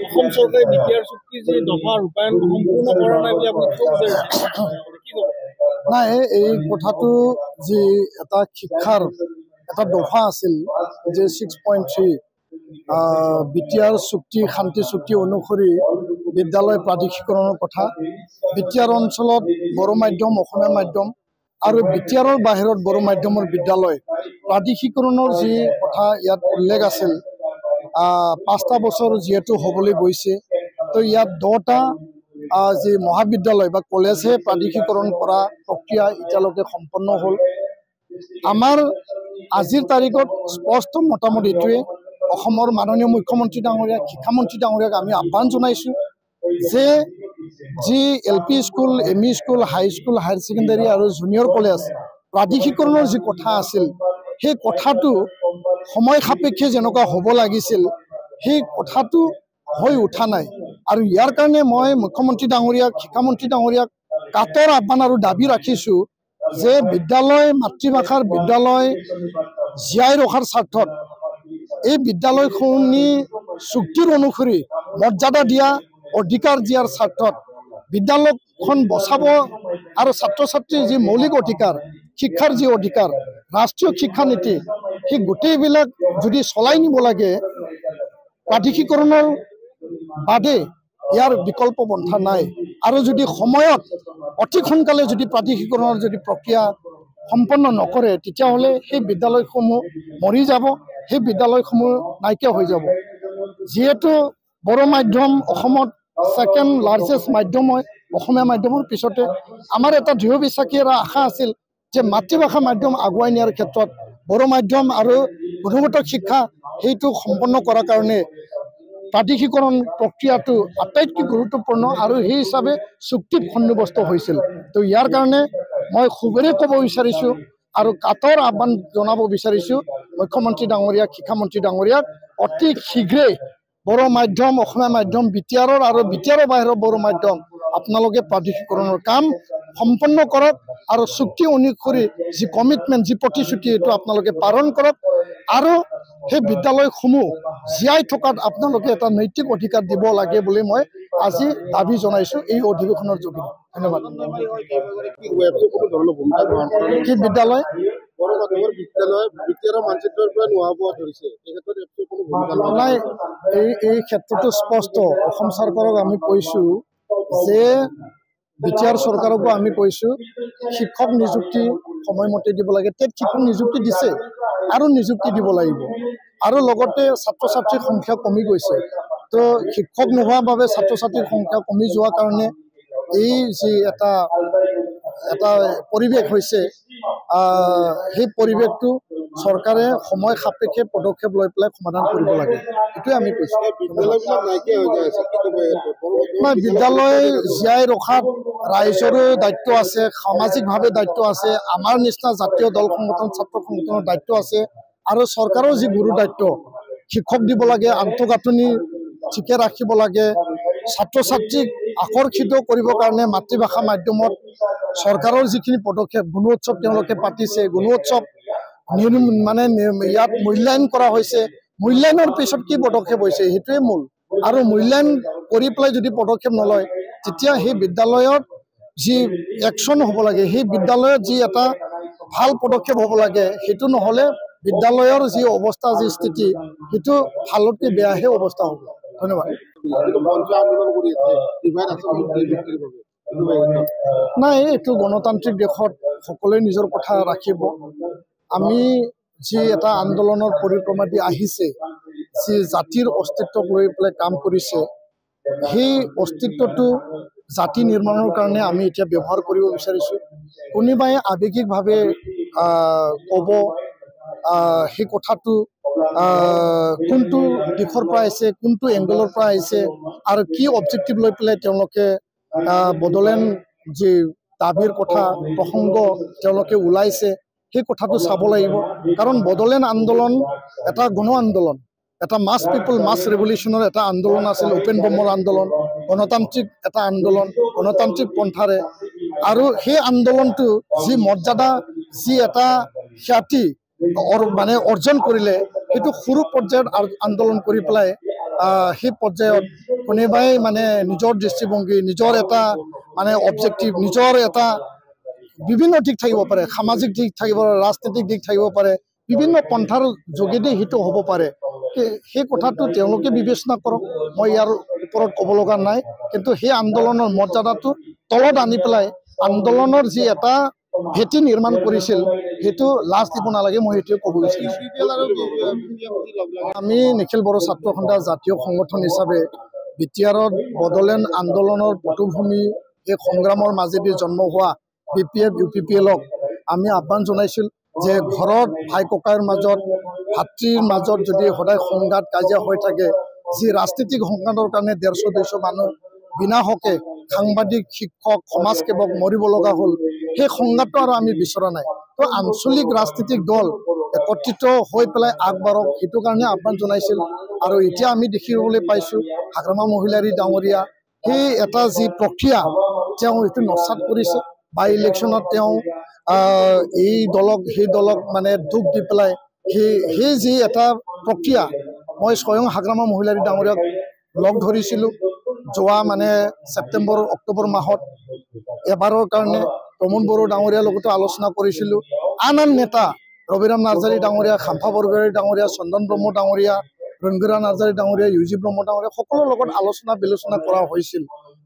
অসম চৰকাৰে বিটিআৰ চুক্তিৰ যে দফা ৰূপায়ণ সম্পূৰ্ণ কৰা নাই বুলি আপুনি ক'ব কি ক'ব? নাই, এই কথাটো যি এটা শিক্ষাৰ এটা দফা আছিল যে 6.3 বিটিআৰ চুক্তি শান্তি চুক্তি অনুসৰি বিদ্যালয় প্ৰাদেশিকৰণৰ কথা। বিটিআৰ অঞ্চলত বড়ো মাধ্যম, অসমীয়া মাধ্যম আৰু বিটিআৰৰ বাহিৰত বড়ো মাধ্যমৰ বিদ্যালয় প্ৰাদেশিকৰণৰ যি কথা ইয়াত উল্লেখ আছিল, 5টা বছৰ যিহেতু হ'বলৈ গৈছে, তো ইয়াত 10টা যি মহাবিদ্যালয় বা কলেজহে প্ৰাদেশিকৰণ কৰা প্ৰক্ৰিয়া এতিয়ালৈকে সম্পন্ন হ'ল। আমাৰ আজিৰ তাৰিখত স্পষ্ট মতামত এইটোৱে, অসমৰ মাননীয় মুখ্যমন্ত্ৰী ডাঙৰীয়াক, শিক্ষামন্ত্ৰী ডাঙৰীয়াক আমি আহ্বান জনাইছোঁ যে যি LP স্কুল, ME স্কুল, হাই স্কুল, হায়াৰ ছেকেণ্ডাৰী আৰু জুনিয়ৰ কলেজ প্ৰাদেশিকৰণৰ যি কথা আছিল, সেই কথাটো সময় সাপেক্ষে যেনেকুৱা হ'ব লাগিছিল, সেই কথাটো হৈ উঠা নাই। আৰু ইয়াৰ কাৰণে মই মুখ্যমন্ত্ৰী ডাঙৰীয়াক, শিক্ষামন্ত্ৰী ডাঙৰীয়াক কাতৰ আহ্বান আৰু দাবী ৰাখিছোঁ যে বিদ্যালয়, মাতৃভাষাৰ বিদ্যালয় জীয়াই ৰখাৰ স্বাৰ্থত এই বিদ্যালয়খনি চুক্তিৰ অনুসৰি মৰ্যাদা দিয়া, অধিকাৰ দিয়াৰ স্বাৰ্থত বিদ্যালয়খন বচাব আৰু ছাত্ৰ ছাত্ৰীৰ যি মৌলিক অধিকাৰ, শিক্ষাৰ যি অধিকাৰ, ৰাষ্ট্ৰীয় শিক্ষা নীতি, সেই গোটেইবিলাক যদি চলাই নিব লাগে, প্ৰাদেশিকৰণৰ বাদে ইয়াৰ বিকল্প পন্থা নাই। আৰু যদি সময়ত অতি সোনকালে যদি প্ৰাদেশিকৰণৰ যদি প্ৰক্ৰিয়া সম্পন্ন নকৰে, তেতিয়াহ'লে সেই বিদ্যালয়সমূহ মৰি যাব, সেই বিদ্যালয়সমূহ নাইকিয়া হৈ যাব। যিহেতু বড়ো মাধ্যম অসমত ছেকেণ্ড লাৰ্জেষ্ট মাধ্যম হয়, অসমীয়া মাধ্যমৰ পিছতে আমাৰ এটা দৃঢ় বিশ্বাসী এটা আশা আছিল যে মাতৃভাষা মাধ্যম আগুৱাই নিয়াৰ ক্ষেত্ৰত বড়ো মাধ্যম আৰু গুণগত শিক্ষা সেইটো সম্পন্ন কৰাৰ কাৰণে প্ৰাদেশিকৰণ প্ৰক্ৰিয়াটো আটাইতকৈ গুৰুত্বপূৰ্ণ আৰু সেই হিচাপে চুক্তিত সন্নিৱস্ত হৈছিল। তো ইয়াৰ কাৰণে মই খুবেই ক'ব বিচাৰিছোঁ আৰু কাতৰ আহ্বান জনাব বিচাৰিছোঁ মুখ্যমন্ত্ৰী ডাঙৰীয়াক, শিক্ষামন্ত্ৰী ডাঙৰীয়াক, অতি শীঘ্ৰে বড়ো মাধ্যম, অসমীয়া মাধ্যম, বিটিআৰৰ আৰু বিটিআৰৰ বাহিৰৰ বড়ো মাধ্যম আপোনালোকে প্ৰাদেশিকৰণৰ কাম সম্পন্ন কৰক আৰু চুক্তি অনুসৰি যি কমিটমেণ্ট, যি প্ৰতিশ্ৰুতি, এইটো আপোনালোকে পালন কৰক আৰু সেই বিদ্যালয়সমূহ জীয়াই থকাত আপোনালোকে এটা নৈতিক অধিকাৰ দিব লাগে বুলি মই আজি দাবী জনাইছোঁ এই অধিৱেশনৰ যোগেদি। ধন্যবাদ। কি বিদ্যালয়? নাই, এই ক্ষেত্ৰতো স্পষ্ট অসম চৰকাৰক আমি কৈছোঁ যে বিটিআৰ চৰকাৰকো আমি কৈছোঁ শিক্ষক নিযুক্তি সময়মতে দিব লাগে। টেট শিক্ষক নিযুক্তি দিছে আৰু নিযুক্তি দিব লাগিব। আৰু লগতে ছাত্ৰ ছাত্ৰীৰ সংখ্যা কমি গৈছে, তো শিক্ষক নোহোৱাৰ বাবে ছাত্ৰ ছাত্ৰীৰ সংখ্যা কমি যোৱাৰ কাৰণে এই যি এটা পৰিৱেশ হৈছে, সেই পৰিৱেশটো চৰকাৰে সময় সাপেক্ষে পদক্ষেপ লৈ পেলাই সমাধান কৰিব লাগে, এইটোৱে আমি কৈছোঁ। বিদ্যালয় জীয়াই ৰখাত ৰাইজৰো দায়িত্ব আছে, সামাজিকভাৱে দায়িত্ব আছে, আমাৰ নিচিনা জাতীয় দল সংগঠন, ছাত্ৰ সংগঠনৰ দায়িত্ব আছে আৰু চৰকাৰৰ যি গুৰু দায়িত্ব, শিক্ষক দিব লাগে, আন্তঃগাঁথনি ঠিকে ৰাখিব লাগে, ছাত্ৰ ছাত্ৰীক আকৰ্ষিত কৰিবৰ কাৰণে মাতৃভাষা মাধ্যমত চৰকাৰৰ যিখিনি পদক্ষেপ, গুণ উৎসৱ তেওঁলোকে পাতিছে, গুণ উৎসৱ মানে ইয়াত মূল্যায়ন কৰা হৈছে, মূল্যায়নৰ পিছত কি পদক্ষেপ হৈছে সেইটোৱে মূল। আৰু মূল্যায়ন কৰি পেলাই যদি পদক্ষেপ নলয়, তেতিয়া সেই বিদ্যালয়ত যি একশ্যন হ'ব লাগে, সেই বিদ্যালয়ত যি এটা ভাল পদক্ষেপ হ'ব লাগে, সেইটো নহ'লে বিদ্যালয়ৰ যি অৱস্থা, যি স্থিতি, সেইটো ভালতকৈ বেয়াহে অৱস্থা হ'ব। ধন্যবাদ। নাই, এইটো গণতান্ত্ৰিক দেশত সকলোৱে নিজৰ কথা ৰাখিব। আমি যি এটা আন্দোলনৰ পৰিক্ৰমা দি আহিছে, যি জাতিৰ অস্তিত্বক লৈ পেলাই কাম কৰিছে, সেই অস্তিত্বটো জাতি নিৰ্মাণৰ কাৰণে আমি এতিয়া ব্যৱহাৰ কৰিব বিচাৰিছোঁ। কোনোবাই আৱেগিকভাৱে ক'ব সেই কথাটো কোনটো দিশৰ পৰা আহিছে, কোনটো এংগলৰ পৰা আহিছে আৰু কি অবজেক্টিভ লৈ পেলাই তেওঁলোকে বড়োলেণ্ড যি দাবীৰ কথা প্ৰসংগ তেওঁলোকে ওলাইছে, সেই কথাটো চাব লাগিব। কাৰণ বড়োলেণ্ড আন্দোলন এটা গণ আন্দোলন, এটা মাছ পিপল মাছ ৰেভলিউশ্যনৰ এটা আন্দোলন আছিল, উপেন ব্ৰহ্মৰ আন্দোলন, গণতান্ত্ৰিক এটা আন্দোলন, গণতান্ত্ৰিক পন্থাৰে। আৰু সেই আন্দোলনটো যি মৰ্যাদা, যি এটা খ্যাতি মানে অৰ্জন কৰিলে, সেইটো সৰু পৰ্যায়ত আন্দোলন কৰি পেলাই সেই পৰ্যায়ত কোনোবাই মানে নিজৰ দৃষ্টিভংগী নিজৰ এটা মানে অবজেক্টিভ নিজৰ এটা বিভিন্ন দিশ থাকিব পাৰে সামাজিক দিশ থাকিব ৰাজনৈতিক দিশ থাকিব পাৰে বিভিন্ন পন্থাৰ যোগেদি সেইটো হ'ব পাৰে সেই কথাটো তেওঁলোকে বিবেচনা কৰক মই ইয়াৰ ওপৰত ক'ব লগা নাই কিন্তু সেই আন্দোলনৰ মৰ্যাদাটো তলত আনি পেলাই আন্দোলনৰ যি এটা ভেটি নিৰ্মাণ কৰিছিল সেইটো লাজ দিব নালাগে মই সেইটোৱে ক'ব বিচাৰিছোঁ আমি নিখিল বড়ো ছাত্ৰ সন্থা জাতীয় সংগঠন হিচাপে বিটিআৰত বড়োলেণ্ড আন্দোলনৰ পটভূমি এই সংগ্ৰামৰ মাজেদি জন্ম হোৱা BPF UPPLক আমি আহ্বান জনাইছিল যে ঘৰত ভাই ককাইৰ মাজত ভাতৃৰ মাজত যদি সদায় সংঘাত কাজিয়া হৈ থাকে যি ৰাজনৈতিক সংঘাতৰ কাৰণে 150-200 মানুহ বিনা হকে সাংবাদিক শিক্ষক সমাজসেৱক মৰিব লগা হ'ল সেই সংঘাতটো আৰু আমি বিচৰা নাই তো আঞ্চলিক ৰাজনৈতিক দল একত্ৰিত হৈ পেলাই আগবাঢ়ক সেইটো কাৰণে আহ্বান জনাইছিল আৰু এতিয়া আমি দেখিবলৈ পাইছোঁ হাগ্ৰামা মহিলাৰী ডাঙৰীয়া সেই এটা যি প্ৰক্ৰিয়া তেওঁ এইটো নস্যাৎ কৰিছে বাই ইলেকশ্যনত তেওঁ এই দলক সেই দলক মানে দুখ দি পেলাই সেই যি এটা প্ৰক্ৰিয়া মই স্বয়ং হাগ্ৰামা মহিলাৰী ডাঙৰীয়াক লগ ধৰিছিলোঁ যোৱা মানে ছেপ্টেম্বৰ অক্টোবৰ মাহত এবাৰৰ কাৰণে প্ৰমোদ বড়ো ডাঙৰীয়াৰ লগতো আলোচনা কৰিছিলোঁ আন নেতা ৰবিৰাম নাৰ্জাৰী ডাঙৰীয়া খাম্ফা বৰগোহাঁই ডাঙৰীয়া চন্দন ব্ৰহ্ম ডাঙৰীয়া ৰঞ্জুৰা নাৰ্জাৰী ডাঙৰীয়া ইউজি ব্ৰহ্ম ডাঙৰীয়া সকলোৰ লগত আলোচনা বিলোচনা কৰা হৈছিল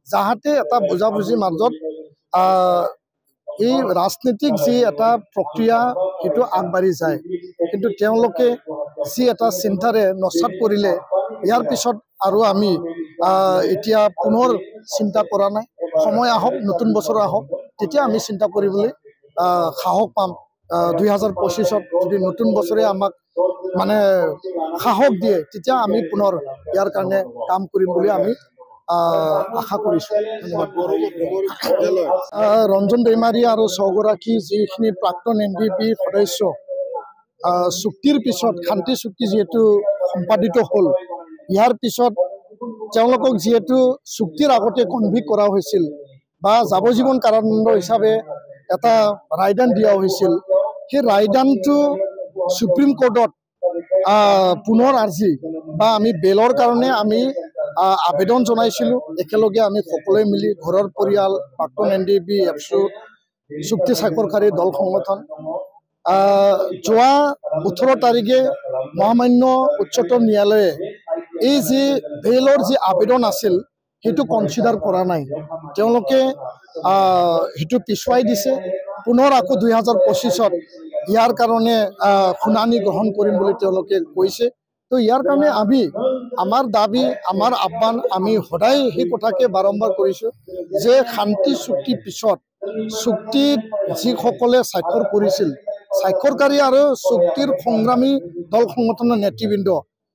যাহাতে এটা বুজাবুজিৰ মাজত এই ৰাজনৈতিক যি এটা প্ৰক্ৰিয়া সেইটো আগবাঢ়ি যায় কিন্তু তেওঁলোকে যি এটা চিন্তাৰে নস্যাৎ কৰিলে ইয়াৰ পিছত আৰু আমি এতিয়া পুনৰ চিন্তা কৰা নাই সময় আহক নতুন বছৰ আহক তেতিয়া আমি চিন্তা কৰিবলৈ সাহস পাম 2025ত যদি নতুন বছৰে আমাক মানে সাহস দিয়ে তেতিয়া আমি পুনৰ ইয়াৰ কাৰণে কাম কৰিম বুলি আমি আশা কৰিছোঁ ৰঞ্জন দৈমাৰী আৰু 6গৰাকী যিখিনি প্ৰাক্তন NDP সদস্য চুক্তিৰ পিছত শান্তি চুক্তি যিহেতু সম্পাদিত হ'ল ইয়াৰ পিছত তেওঁলোকক যিহেতু চুক্তিৰ আগতে কনভিক্ট কৰা হৈছিল বা যাৱজীৱন কাৰাদণ্ড হিচাপে এটা ৰায়দান দিয়া হৈছিল সেই ৰায়দানটো সুপ্ৰিম কোৰ্টত পুনৰ আৰ্জি বা আমি বেলৰ কাৰণে আমি আবেদন জনাইছিলোঁ একেলগে আমি সকলোৱে মিলি ঘৰৰ পৰিয়াল প্ৰাক্তন NDP এপছু চুক্তি স্বাক্ষৰকাৰী দল সংগঠন যোৱা 18 তাৰিখে মহামান্য উচ্চতম ন্যায়ালয়ে এই যি বেলৰ যি আবেদন আছিল সেইটো কনচিডাৰ কৰা নাই তেওঁলোকে সেইটো পিছুৱাই দিছে পুনৰ আকৌ 2025ত ইয়াৰ কাৰণে শুনানি গ্ৰহণ কৰিম বুলি তেওঁলোকে কৈছে তো ইয়াৰ কাৰণে আমি আমাৰ দাবী আমাৰ আহ্বান আমি সদায় সেই কথাকে বাৰম্বাৰ কৰিছোঁ যে শান্তি চুক্তিৰ পিছত চুক্তিত যিসকলে স্বাক্ষৰ কৰিছিল স্বাক্ষৰকাৰী আৰু চুক্তিৰ সংগ্ৰামী দল সংগঠনৰ নেতৃবৃন্দ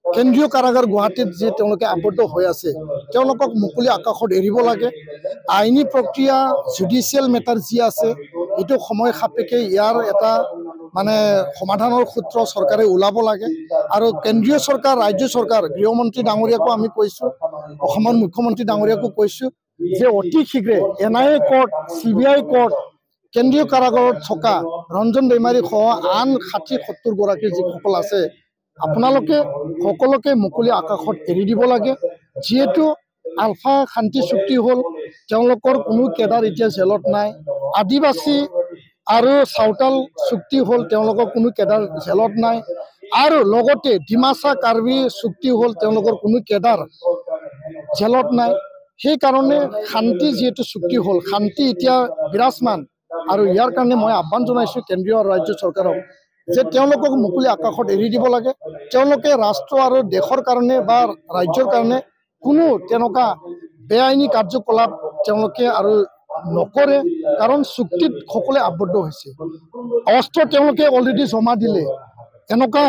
কেন্দ্ৰীয় কাৰাগাৰ গুৱাহাটীত যি তেওঁলোকে আবদ্ধ হৈ আছে তেওঁলোকক মুকলি আকাশত এৰিব লাগে আইনী প্ৰক্ৰিয়া জুডিচিয়েল মেটাৰ যি আছে এইটো সময় সাপেক্ষে ইয়াৰ এটা মানে সমাধানৰ সূত্ৰ চৰকাৰে ওলাব লাগে আৰু কেন্দ্ৰীয় চৰকাৰ ৰাজ্য চৰকাৰ গৃহমন্ত্ৰী ডাঙৰীয়াকো আমি কৈছোঁ অসমৰ মুখ্যমন্ত্ৰী ডাঙৰীয়াকো কৈছোঁ যে অতি শীঘ্ৰে NIA কোৰ্ট CBI কোৰ্ট কেন্দ্ৰীয় কাৰাগাৰত থকা ৰঞ্জন দৈমাৰী সহ আন 60-70 গৰাকী যিসকল আছে আপোনালোকে সকলোকে মুকলি আকাশত এৰি দিব লাগে যিহেতু আলফা শান্তি চুক্তি হ'ল তেওঁলোকৰ কোনো কেডাৰ এতিয়া জেলত নাই আদিবাসী আৰু চাওতাল চুক্তি হ'ল তেওঁলোকৰ কোনো কেডাৰ জেলত নাই আৰু লগতে ডিমাচা কাৰ্বি চুক্তি হ'ল তেওঁলোকৰ কোনো কেডাৰ জেলত নাই সেইকাৰণে শান্তি যিহেতু চুক্তি হ'ল শান্তি এতিয়া বিৰাজমান আৰু ইয়াৰ কাৰণে মই আহ্বান জনাইছোঁ কেন্দ্ৰীয় আৰু ৰাজ্য চৰকাৰক যে তেওঁলোকক মুকলি আকাশত এৰি দিব লাগে তেওঁলোকে ৰাষ্ট্ৰ আৰু দেশৰ কাৰণে বা ৰাজ্যৰ কাৰণে কোনো তেনেকুৱা বেআইনী কাৰ্যকলাপ তেওঁলোকে আৰু নকৰে কাৰণ চুক্তিত সকলোৱে আবদ্ধ হৈছে অস্ত্ৰ তেওঁলোকে অলৰেডি জমা দিলে এনেকুৱা